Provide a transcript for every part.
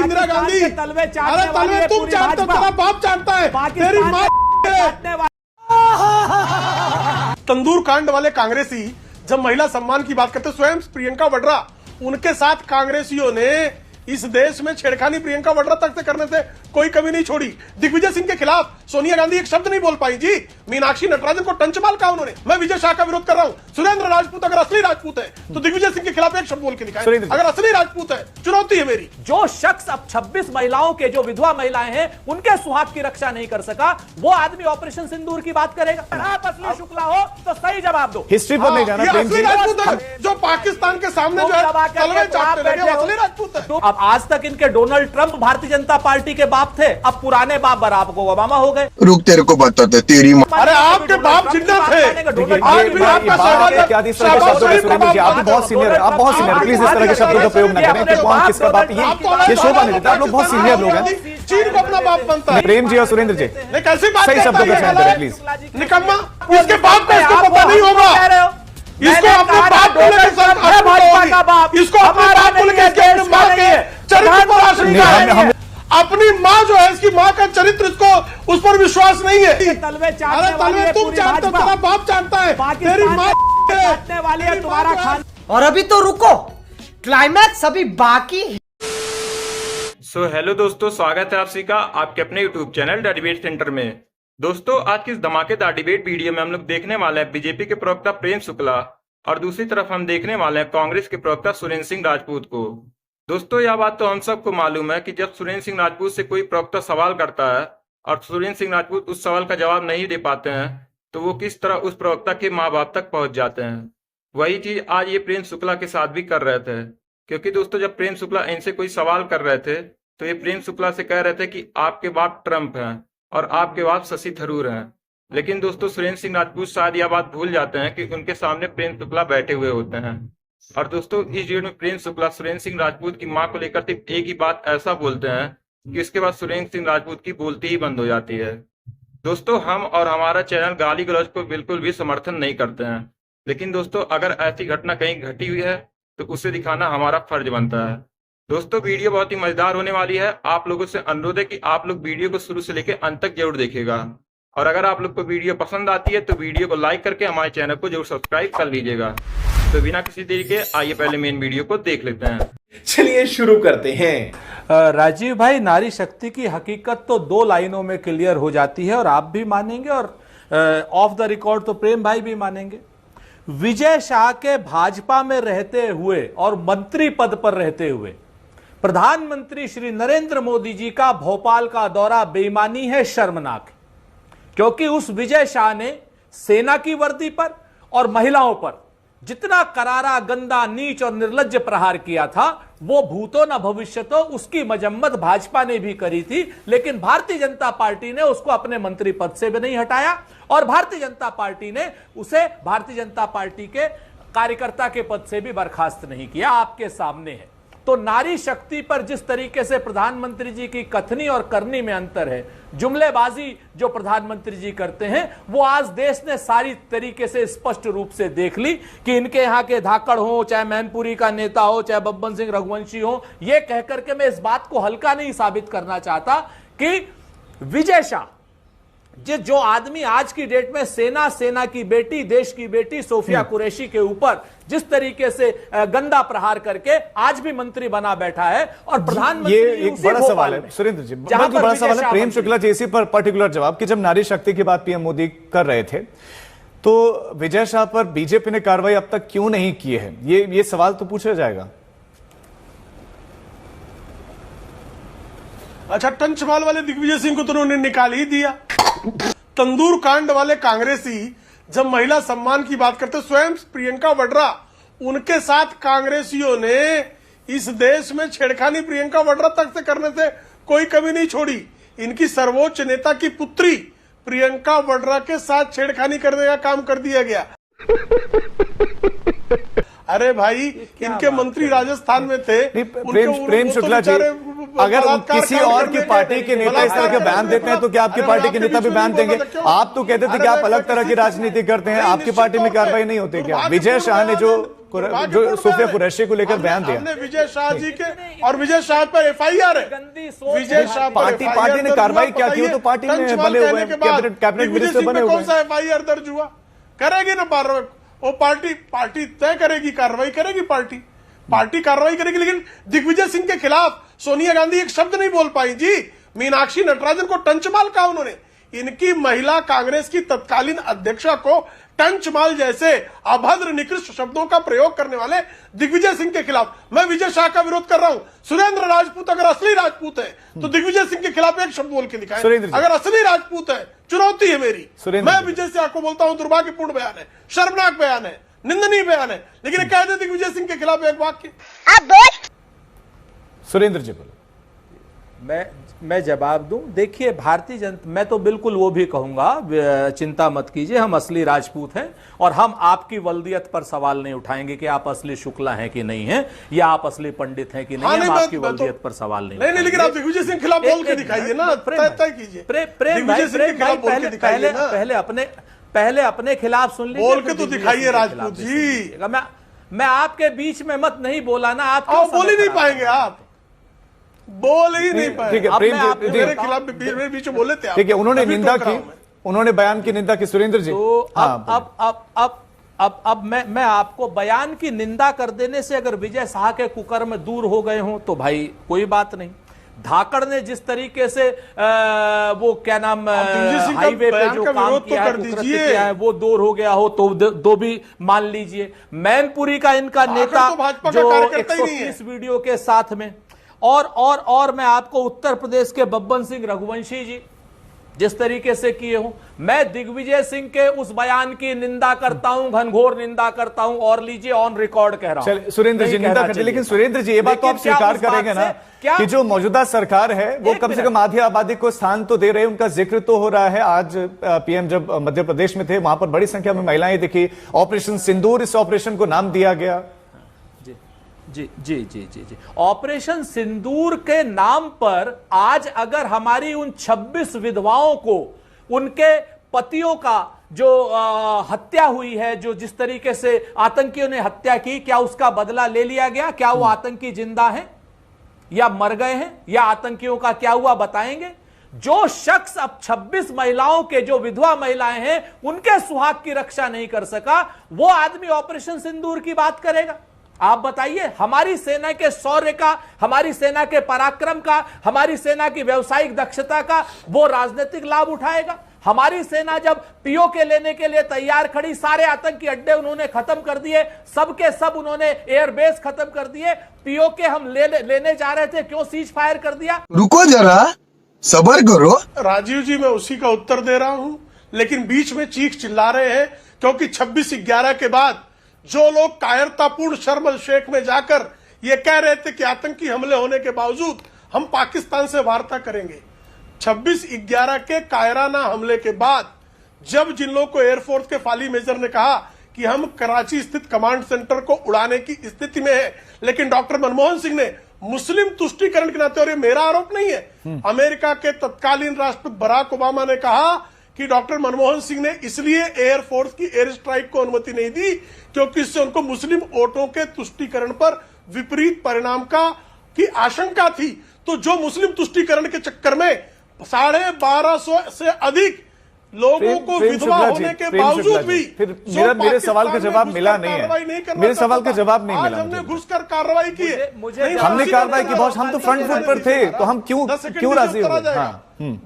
इंदिरा गांधी, अरे तलवे तुम जानते हो, तेरा बाप जानता है, तेरी माँ। तंदूर कांड वाले कांग्रेसी जब महिला सम्मान की बात करते, स्वयं प्रियंका वाड्रा, उनके साथ कांग्रेसियों ने इस देश में छेड़खानी प्रियंका वाड्रा तक से करने से कोई कमी नहीं छोड़ी। दिग्विजय सिंह के खिलाफ सोनिया गांधी एक शब्द नहीं बोल पाई जी। मीनाक्षी नटराजन को टंचमाल कहा उन्होंने। मैं विजय शाह का विरोध कर रहा हूं। सुरेंद्र राजपूत अगर असली राजपूत है तो दिग्विजय सिंह के खिलाफ एक शब्द बोल के दिखाए। अगर असली राजपूत है, चुनौती है मेरी। जो शख्स अब 26 महिलाओं के, जो विधवा महिलाएं हैं, उनके सुहाग की रक्षा नहीं कर सका, वो आदमी ऑपरेशन सिंदूर की बात करेगा। आप असली शुक्ला हो तो सही जवाब दो। हिस्ट्री पर नहीं जाना। असली राजपूत है जो पाकिस्तान के सामने जो है तलवे चाटने लगे, असली राजपूत है। अब आज तक इनके Donald Trump Bharatiya Janata party के बाप थे, अब पुराने बाप बराक ओबामा हो गए। रुक, तेरे को बताते तेरी माँ। अरे आपके बाप जिंदा थे, आज भी आपका क्या इस तरह के शब्दों का सुरेंद्र जी, आप बहुत सीनियर है, आप बहुत सीनियर, प्लीज इस तरह के शब्दों का प्रयोग न करें कि कौन किसका बाप, ये शोभा नहीं देता। आप लोग बहुत सीनियर लोग हैं। चीन को अपना बाप बनता है। प्रेम जी और सुरेंद्र जी कैसी बात सही शब्दों का चयन करें प्लीज। निकम्मा, इसके बाप को इसको पता नहीं होगा। इसको अपने बाप को लेकर इसको अपने बाप को लेकर इसके मां के चरित्र पर आशंका है। अपनी माँ जो है, इसकी माँ का चरित्र, इसको उस पर विश्वास नहीं है। अरे तलवे तुम जानते हो, तेरा बाप जानता है, तेरी माँ वाली है तुम्हारा खान। और अभी तो रुको, क्लाइमैक्स अभी बाकी है। सो हेलो दोस्तों, स्वागत है आप सभी का आपके अपने YouTube channel the debate centre में। दोस्तों, आज की इस धमाकेदार डिबेट वीडियो में हम लोग देखने वाले हैं बीजेपी के प्रवक्ता प्रेम शुक्ला और दूसरी तरफ हम देखने वाले हैं कांग्रेस के प्रवक्ता सुरेंद्र सिंह राजपूत को। दोस्तों, यह बात तो हम सबको मालूम है कि जब सुरेंद्र सिंह राजपूत से कोई प्रवक्ता सवाल करता है और सुरेंद्र सिंह राजपूत उस सवाल का जवाब नहीं दे पाते हैं तो वो किस तरह उस प्रवक्ता के माँ बाप तक पहुंच जाते हैं। वही चीज आज ये प्रेम शुक्ला के साथ भी कर रहे थे, क्योंकि दोस्तों जब प्रेम शुक्ला इनसे कोई सवाल कर रहे थे तो ये प्रेम शुक्ला से कह रहे थे कि आपके बाप ट्रंप हैं और आपके बाप शशि थरूर हैं। लेकिन दोस्तों, सुरेंद्र सिंह राजपूत शायद यह बात भूल जाते हैं कि उनके सामने प्रेम शुक्ला बैठे हुए होते हैं। और दोस्तों, इस वीडियो में प्रेम शुक्ला सुरेंद्र सिंह राजपूत की मां को लेकर सिर्फ एक ही बात ऐसा बोलते हैं कि उसके बाद सुरेंद्र सिंह राजपूत की बोलती ही बंद हो जाती है। दोस्तों, हम और हमारा चैनल गाली गलौज को बिल्कुल भी समर्थन नहीं करते हैं, लेकिन दोस्तों अगर ऐसी घटना कहीं घटी हुई है तो उसे दिखाना हमारा फर्ज बनता है। दोस्तों, वीडियो बहुत ही मजेदार होने वाली है। आप लोगों से अनुरोध है कि आप लोग वीडियो को शुरू से लेकर अंत तक जरूर देखिएगा और अगर आप लोग को वीडियो पसंद आती है तो वीडियो को लाइक करके हमारे चैनल को जरूर सब्सक्राइब कर लीजिएगा। तो बिना किसी देरी के आइए पहले मेन वीडियो को देख लेते हैं। चलिए शुरू करते हैं। राजीव भाई, नारी शक्ति की हकीकत तो 2 लाइनों में क्लियर हो जाती है और आप भी मानेंगे और ऑफ द रिकॉर्ड तो प्रेम भाई भी मानेंगे। विजय शाह के भाजपा में रहते हुए और मंत्री पद पर रहते हुए प्रधानमंत्री श्री नरेंद्र मोदी जी का भोपाल का दौरा बेईमानी है, शर्मनाक है। क्योंकि उस विजय शाह ने सेना की वर्दी पर और महिलाओं पर जितना करारा, गंदा, नीच और निर्लज्ज प्रहार किया था वो भूतो न भविष्यतो उसकी मजम्मत भाजपा ने भी करी थी, लेकिन भारतीय जनता पार्टी ने उसको अपने मंत्री पद से भी नहीं हटाया और भारतीय जनता पार्टी ने उसे भारतीय जनता पार्टी के कार्यकर्ता के पद से भी बर्खास्त नहीं किया। आपके सामने है। तो नारी शक्ति पर जिस तरीके से प्रधानमंत्री जी की कथनी और करनी में अंतर है, जुमलेबाजी जो प्रधानमंत्री जी करते हैं वो आज देश ने सारी तरीके से स्पष्ट रूप से देख ली कि इनके यहाँ के धाकड़ हो, चाहे मैनपुरी का नेता हो, चाहे बब्बन सिंह रघुवंशी हो। ये कहकर के मैं इस बात को हल्का नहीं साबित करना चाहता कि विजय शाह जो आदमी आज की डेट में सेना की बेटी, देश की बेटी सोफिया कुरैशी के ऊपर जिस तरीके से गंदा प्रहार करके आज भी मंत्री बना बैठा है और प्रधानमंत्री, ये एक बड़ा सवाल है सुरेंद्र जी, बहुत बड़ा सवाल है प्रेम शुक्ला जी। इसी पर पर्टिकुलर जवाब कि जब नारी शक्ति की बात पीएम मोदी कर रहे थे तो विजय शाह पर बीजेपी ने कार्रवाई अब तक क्यों नहीं की है, ये सवाल तो पूछा जाएगा। अच्छा, टंचमाल वाले दिग्विजय सिंह को तो उन्होंने निकाल ही दिया। तंदूर कांड वाले कांग्रेसी जब महिला सम्मान की बात करते, स्वयं प्रियंका वाड्रा, उनके साथ कांग्रेसियों ने इस देश में छेड़खानी प्रियंका वाड्रा तक से करने से कोई कमी नहीं छोड़ी। इनकी सर्वोच्च नेता की पुत्री प्रियंका वाड्रा के साथ छेड़खानी करने का काम कर दिया गया। अरे भाई, इनके मंत्री राजस्थान में थे। प्रेम शुक्ला जी, अगर किसी और की पार्टी के नेता इस तरह के बयान देते हैं तो क्या आपकी पार्टी के नेता भी बयान देंगे? आप तो कहते थे कि आप अलग तरह की राजनीति करते हैं, आपकी पार्टी में कार्रवाई नहीं होती क्या? विजय शाह ने जो जो सोफिया कुरैशी को लेकर बयान दिया। हमने विजय शाह जी के और विजय शाह पर FIR है। विजय शाह पार्टी ने कार्रवाई क्या की, तो पार्टी में बने हुए कैबिनेट मिनिस्टर बने हुए। कौन सा FIR दर्ज हुआ? करेगी ना वो पार्टी तय करेगी, कार्रवाई करेगी पार्टी कार्रवाई करेगी। लेकिन दिग्विजय सिंह के खिलाफ सोनिया गांधी एक शब्द नहीं बोल पाई जी। मीनाक्षी नटराजन को टंचमाल कहा उन्होंने। इनकी महिला कांग्रेस की तत्कालीन अध्यक्षा को टंचमाल जैसे अभद्र निकृष्ट शब्दों का प्रयोग करने वाले दिग्विजय सिंह के खिलाफ मैं विजय शाह का विरोध कर रहा हूं। सुरेंद्र राजपूत अगर असली राजपूत है तो दिग्विजय सिंह के खिलाफ एक शब्द बोल के दिखाएं। अगर असली राजपूत है, चुनौती है मेरी। मैं विजय शाह को बोलता हूं दुर्भाग्यपूर्ण बयान है, शर्मनाक बयान है, निंदनीय बयान है, लेकिन कह दे दिग्विजय सिंह के खिलाफ एक वाक्य। सुरेंद्र जी बोलो। मैं जवाब दूं। देखिए, भारतीय जनता, मैं तो बिल्कुल वो भी कहूंगा, चिंता मत कीजिए, हम असली राजपूत हैं और हम आपकी वल्दियत पर सवाल नहीं उठाएंगे कि आप असली शुक्ला हैं कि नहीं हैं, या आप असली पंडित हैं कि नहीं। हम आपकी वल्दियत पर सवाल नहीं, लेकिन आप दिग्विजय सिंह के खिलाफ बोल के दिखाइए ना, तय कीजिए। प्रेम भाई, पहले अपने खिलाफ सुन लीजिए, बोल के तो दिखाइए राजपूत जी। मैं आपके बीच में मत नहीं बोला ना, आप बोल ही नहीं पाएंगे, आप बोल ही नहीं पाएंगे। ठीक है, मेरे खिलाफ बीच में बोले थे। ठीक है, उन्होंने निंदा की, उन्होंने बयान की निंदा की। सुरेंद्र जी, तो अब मैं आपको बयान की निंदा कर देने से अगर विजय शाह के कुकर्म दूर हो गए हों तो भाई कोई बात नहीं। धाकड़ ने जिस तरीके से वो क्या नाम हाईवे पे जो काम किया है, कुकृत्य किया है, वो दूर हो गया हो तो दो भी मान लीजिए। मैनपुरी का इनका नेता जो 130 वीडियो के साथ में, और मैं आपको उत्तर प्रदेश के बब्बन सिंह रघुवंशी जी जिस तरीके से किए हूं, मैं दिग्विजय सिंह के उस बयान की निंदा करता हूं, घनघोर निंदा करता हूं, और लीजिए ऑन रिकॉर्ड कह रहा हूं। सुरेंद्र जी निंदा करते, लेकिन सुरेंद्र जी ये बात तो आप स्वीकार करेंगे ना कि जो मौजूदा सरकार है वो कम से कम आधी आबादी को स्थान तो दे रहे हैं, उनका जिक्र तो हो रहा है। आज पीएम जब मध्य प्रदेश में थे, वहां पर बड़ी संख्या में महिलाएं दिखी। ऑपरेशन सिंदूर, इस ऑपरेशन को नाम दिया गया। जी। ऑपरेशन सिंदूर के नाम पर आज अगर हमारी उन 26 विधवाओं को, उनके पतियों का जो हत्या हुई है, जो जिस तरीके से आतंकियों ने हत्या की, क्या उसका बदला ले लिया गया? क्या वो आतंकी जिंदा हैं या मर गए हैं, या आतंकियों का क्या हुआ बताएंगे? जो शख्स अब 26 महिलाओं के, जो विधवा महिलाएं हैं, उनके सुहाग की रक्षा नहीं कर सका, वो आदमी ऑपरेशन सिंदूर की बात करेगा? आप बताइए, हमारी सेना के शौर्य का, हमारी सेना के पराक्रम का, हमारी सेना की व्यावसायिक दक्षता का वो राजनीतिक लाभ उठाएगा? हमारी सेना जब पीओके लेने के लिए तैयार खड़ी, सारे आतंकी अड्डे उन्होंने खत्म कर दिए, सबके सब उन्होंने एयरबेस खत्म कर दिए, पीओके हम लेने जा रहे थे, क्यों सीज फायर कर दिया? रुको जरा, सबर करो। राजीव जी, मैं उसी का उत्तर दे रहा हूं, लेकिन बीच में चीख चिल्ला रहे हैं क्योंकि 26/11 के बाद जो लोग कायरतापूर्ण शर्म अल शेख में जाकर ये कह रहे थे कि आतंकी हमले होने के बावजूद हम पाकिस्तान से वार्ता करेंगे, 26/11 के कायराना हमले के बाद जब जिन लोगों को एयरफोर्स के फाली मेजर ने कहा कि हम कराची स्थित कमांड सेंटर को उड़ाने की स्थिति में है, लेकिन डॉक्टर मनमोहन सिंह ने मुस्लिम तुष्टीकरण के नाते, और ये मेरा आरोप नहीं है, अमेरिका के तत्कालीन राष्ट्रपति बराक ओबामा ने कहा कि डॉक्टर मनमोहन सिंह ने इसलिए एयरफोर्स की एयर स्ट्राइक को अनुमति नहीं दी क्योंकि इससे उनको मुस्लिम वोटों के तुष्टीकरण पर विपरीत परिणाम की आशंका थी। तो जो मुस्लिम तुष्टीकरण के चक्कर में 1250 से अधिक लोगों को विधवा होने के बावजूद भी मेरे सवाल का जवाब मिला नहीं है। मेरे सवाल का जवाब नहीं मिला। हमने घुसकर कार्रवाई की, हमने कार्रवाई की बॉस, हम तो फ्रंट फुट पर थे, तो हम क्यों राजी हो गए?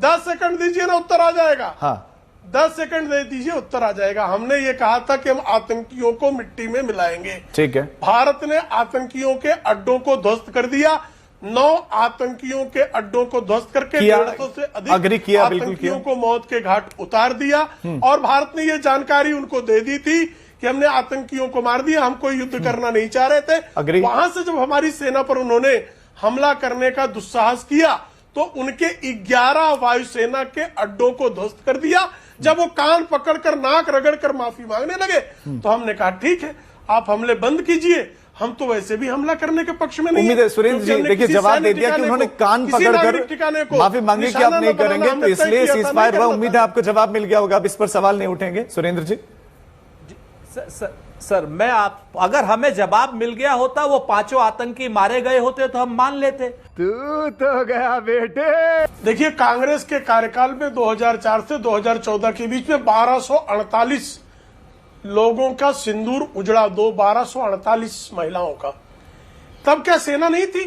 10 सेकंड दीजिए ना, उत्तर आ जाएगा। हाँ 10 सेकंड दे दीजिए, उत्तर आ जाएगा। हमने ये कहा था कि हम आतंकियों को मिट्टी में मिलाएंगे। ठीक है। भारत ने आतंकियों के अड्डों को ध्वस्त कर दिया। 9 आतंकियों के अड्डों को ध्वस्त करके 150 से अधिक आतंकियों को मौत के घाट उतार दिया। और भारत ने ये जानकारी उनको दे दी थी कि हमने आतंकियों को मार दिया, हम कोई युद्ध करना नहीं चाह रहे थे। वहां से जब हमारी सेना पर उन्होंने हमला करने का दुस्साहस किया तो उनके 11 वायुसेना के अड्डों को ध्वस्त कर दिया। जब वो कान पकड़कर, नाक रगड़कर माफी मांगने लगे तो हमने कहा ठीक है, आप हमले बंद कीजिए, हम तो वैसे भी हमला करने के पक्ष में नहीं। उम्मीद है सुरेंद्र जी, देखिए जवाब दे दिया कि उन्होंने कान पकड़कर माफी मांगी कि आप नहीं करेंगे, तो इसलिए सीज फायर हुआ। उम्मीद है आपको जवाब मिल गया होगा, अब इस पर सवाल नहीं उठेंगे। सुरेंद्र जी, सर मैं आप अगर हमें जवाब मिल गया होता वो 5 आतंकी मारे गए होते तो हम मान लेते। देखिए कांग्रेस के कार्यकाल में 2004 से 2014 के बीच में 1248 लोगों का सिंदूर उजड़ा, 1248 महिलाओं का। तब क्या सेना नहीं थी?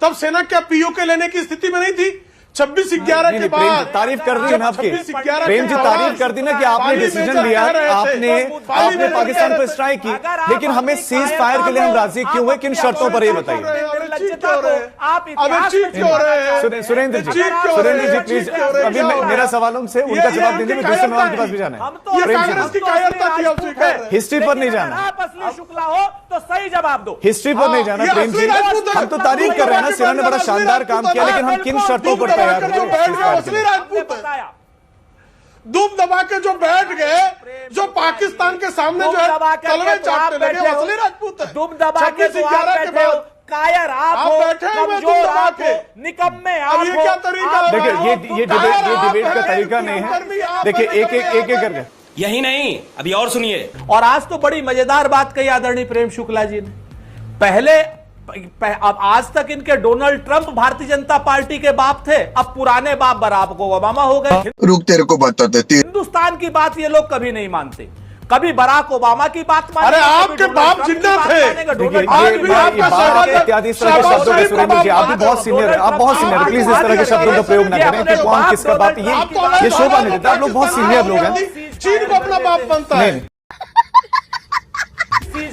तब सेना क्या पीओके लेने की स्थिति में नहीं थी? 26/11 के प्रेम जी, बाद तारीफ कर दी ना आपकी। 26/11 प्रेम जी के तारीफ बाद कर दी ना कि आपने पाली में डिसीजन जब लिया, कह रहे थे, आपने पाकिस्तान पर स्ट्राइक की, लेकिन हमें सीज फायर के लिए हम राजी क्यों हुए, किन शर्तों पर ये बताइए। सुरेंद्र जी प्लीज, अभी मेरा सवाल उनसे उनका जवाब देने में दूसरे मेहमान के पास भी जाना है। कांग्रेस की कायरता थी, आप स्वीकार करें। हिस्ट्री पर नहीं जाना, आप असली शुक्ला हो तो सही जवाब दो। हिस्ट्री पर नहीं जाना। प्रेम जी हम तो तारीफ कर रहे हैं ना, सेना ने बड़ा शानदार काम किया, लेकिन हम किन शर्तों पर तैयार जो बैठ गए असली राजपूत है। दुम दबा के जो बैठ गए, जो पाकिस्तान के सामने जो है तलवे चाटने लगे, वो असली राजपूत है। दुम दबा के तो आप 26/11 के बैठे हो, बाद कायर आप हो, बैठे हुए दुम कमजोर दबा आप के। हो, निकम्मे आप अब ये हो। क्या तरीका है? देखिए ये डिबेट का तरीका नहीं है। देखिए एक करके यही नहीं, अभी और सुनिए। और आज तो बड़ी मजेदार बात कही आदरणीय प्रेम शुक्ला जी ने। पहले अब आज तक इनके Donald Trump Bharatiya Janata party के बाप थे, अब पुराने बाप बराक ओबामा हो गए। रुक तेरे को बताते थे। हिंदुस्तान की बात ये लोग कभी नहीं मानते, कभी बराक ओबामा की बात मानेंगे, अरे कभी आपके डोनाल्ड बाप ट्रंप की जिंदा बात थे। मानेंगे, डोनाल्ड आज ट्रंप भी की बात आपका मानेंगे। इत्यादि इस तरह के शब्दों का सुरेंद्र जी, आप भी बहुत सीनियर हैं, आप बहुत सीनियर हैं, प्लीज इस तरह के शब्दों का प्रयोग ना करें कि कौन किसका बाप, ये शोभा नहीं देता। आप लोग बहुत सीनियर लोग हैं। चीन को अपना बाप बनता है, नहीं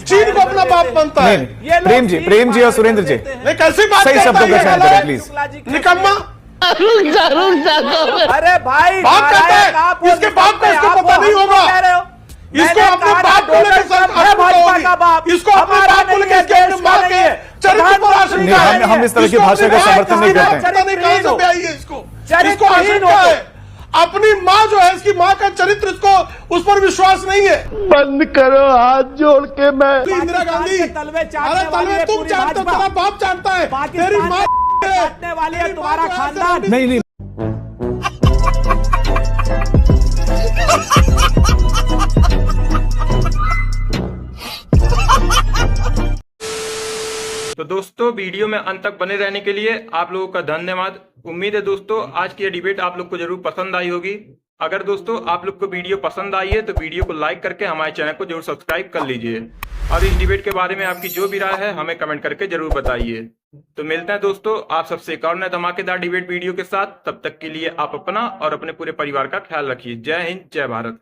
चीन को अपना बाप बनता है। नहीं प्रेम जी और सुरेंद्र जी नहीं कैसी बात सही करता शब्दों का है चयन ये? करें प्लीज। निकम्मा अरे भाई बाप कहता है, इसके बाप को इसको पता नहीं होगा। इसको अपने बाप को लेकर भाजपा का बाप, इसको अपने बाप को लेकर इसके अपने मां के चरित्र पर आशंका है। हम इस तरह की भाषा का समर्थन नहीं करते हैं। पता नहीं कहां से पे आई है इसको चरित्रहीन आशंका है। अपनी माँ जो है, इसकी माँ का चरित्र इसको उस पर विश्वास नहीं है। बंद करो हाथ जोड़ के। मैं इंदिरा गांधी, तलवे अरे चाटने वाली तलवे है तुम पूरी चाटते हो, भाजपा। तेरा बाप चाटता है, तेरी पाकिस्तान माँ चाटने वाली है तुम्हारा खानदान। नहीं तो दोस्तों वीडियो में अंत तक बने रहने के लिए आप लोगों का धन्यवाद। उम्मीद है दोस्तों आज की ये डिबेट आप लोग को जरूर पसंद आई होगी। अगर दोस्तों आप लोग को वीडियो पसंद आई है तो वीडियो को लाइक करके हमारे चैनल को जरूर सब्सक्राइब कर लीजिए और इस डिबेट के बारे में आपकी जो भी राय है हमें कमेंट करके जरूर बताइए। तो मिलते हैं दोस्तों आप सबसे एक और नए धमाकेदार डिबेट वीडियो के साथ। तब तक के लिए आप अपना और अपने पूरे परिवार का ख्याल रखिए। जय हिंद, जय भारत।